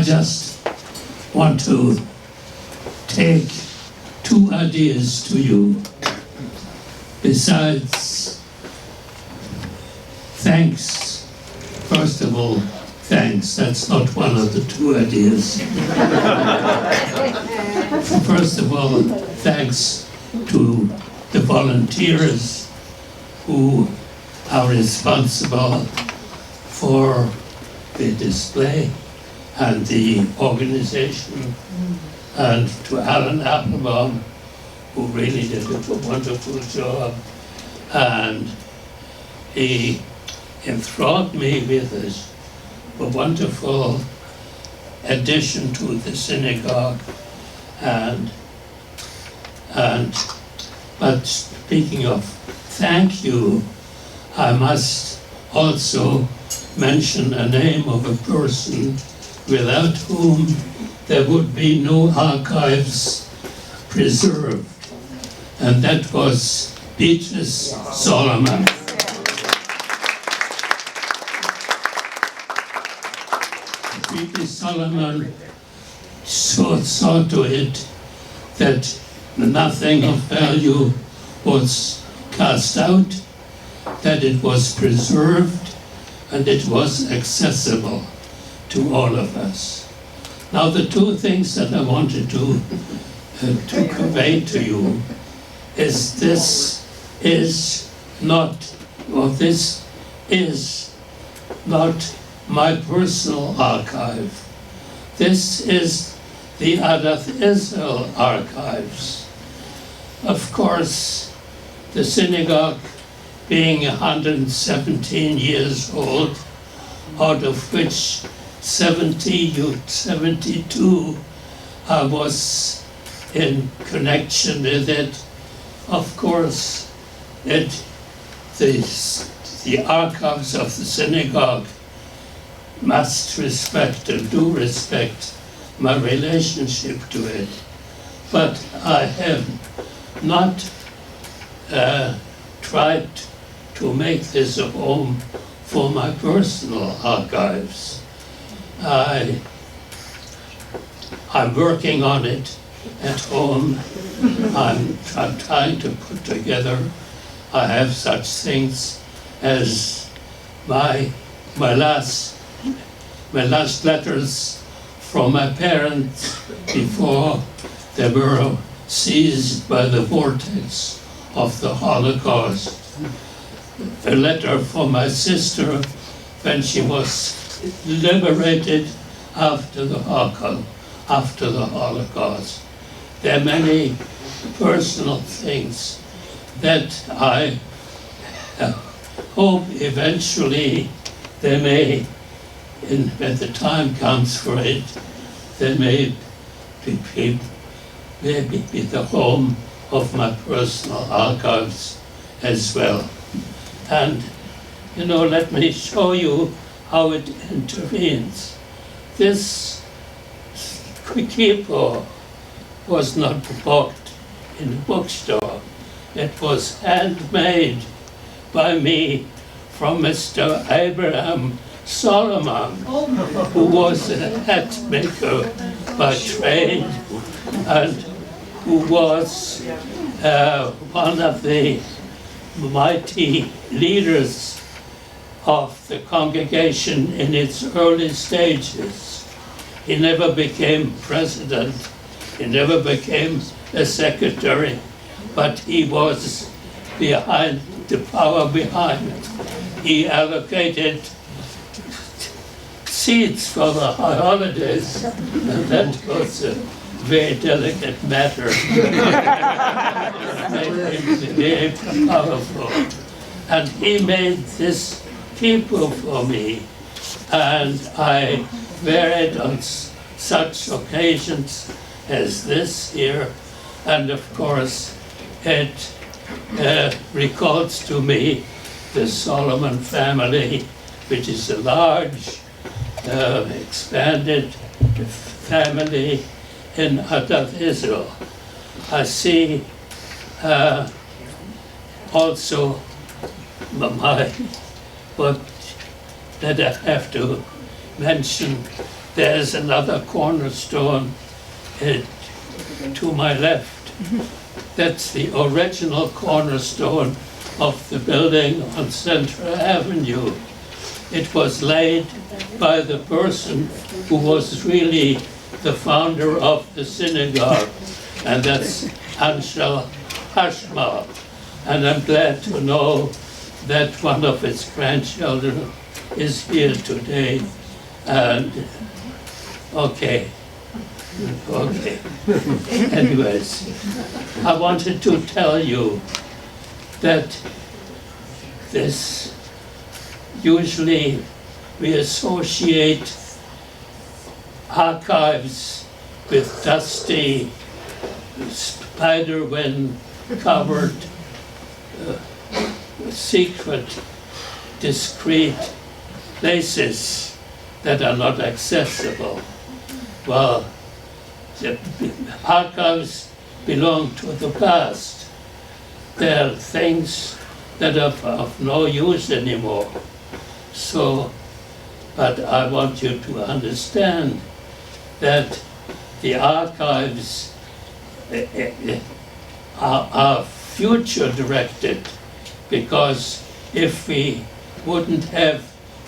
just want to take two ideas to you. Besides thanks, first of all, thanks. That's not one of the two ideas. First of all, thanks to the volunteers who are responsible for the display and the organization, and to Alan Applebaum, who really did a wonderful job. And he enthralled me with a wonderful addition to the synagogue. But speaking of thank you, I must also mention a name of a person without whom there would be no archives preserved, and that was Beatrice Solomon. Beatrice Solomon saw to it that nothing of value was cast out, that it was preserved, and it was accessible to all of us. Now, the two things that I wanted to convey to you is this is not my personal archive. This is the Adath Israel archives. Of course, the synagogue being 117 years old, out of which 72 I was in connection with it. Of course, the archives of the synagogue must respect and do respect my relationship to it. But I have not tried to make this a home for my personal archives. I'm working on it at home. I'm trying to put together. I have such things as my last letters from my parents before they were seized by the vortex of the Holocaust. A letter from my sister when she was liberated after the Holocaust. There are many personal things that I hope eventually they may, when the time comes for it, they may be the home of my personal archives as well. And, let me show you how it intervenes. This kippur was not bought in a bookstore. It was handmade by me from Mr. Abraham Solomon, who was a hat maker by trade and who was one of the mighty leaders of the congregation in its early stages. He never became president, he never became a secretary, but he was behind the power behind it. He allocated seats for the holidays, and that was a very delicate matter. Made him very powerful. And he made this kippur for me, and I wear it on such occasions as this here, and of course it recalls to me the Solomon family, which is a large, expanded family in Adath Israel. I see also but that I have to mention there's another cornerstone to my left. That's the original cornerstone of the building on Central Avenue. It was laid by the person who was really the founder of the synagogue, and that's Ansel Hashma. And I'm glad to know that one of his grandchildren is here today. And okay. Anyways, I wanted to tell you that this, usually we associate archives with dusty, spider-web covered, secret, discreet places that are not accessible. Well, the archives belong to the past. There are things that are of no use anymore. So, but I want you to understand that the archives are future directed, because if we wouldn't have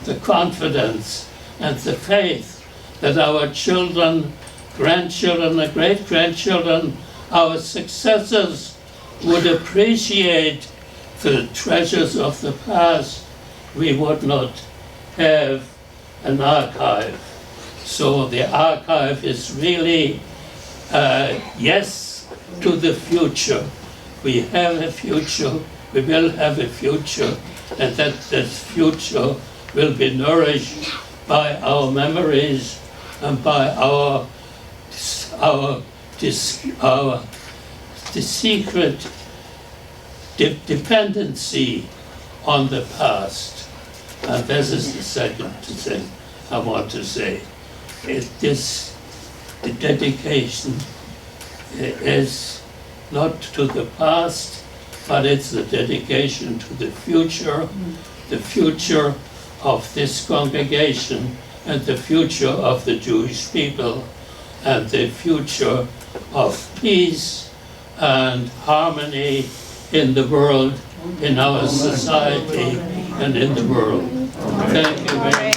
the confidence and the faith that our children, grandchildren, and great-grandchildren, our successors would appreciate the treasures of the past, we would not have an archive. So the archive is really yes to the future. We have a future, we will have a future, and that this future will be nourished by our memories and by our secret dependency on the past. And this is the second thing I want to say. The dedication is not to the past, but it's the dedication to the future of this congregation, and the future of the Jewish people, and the future of peace and harmony in the world, in our society, and in the world. Thank you very much.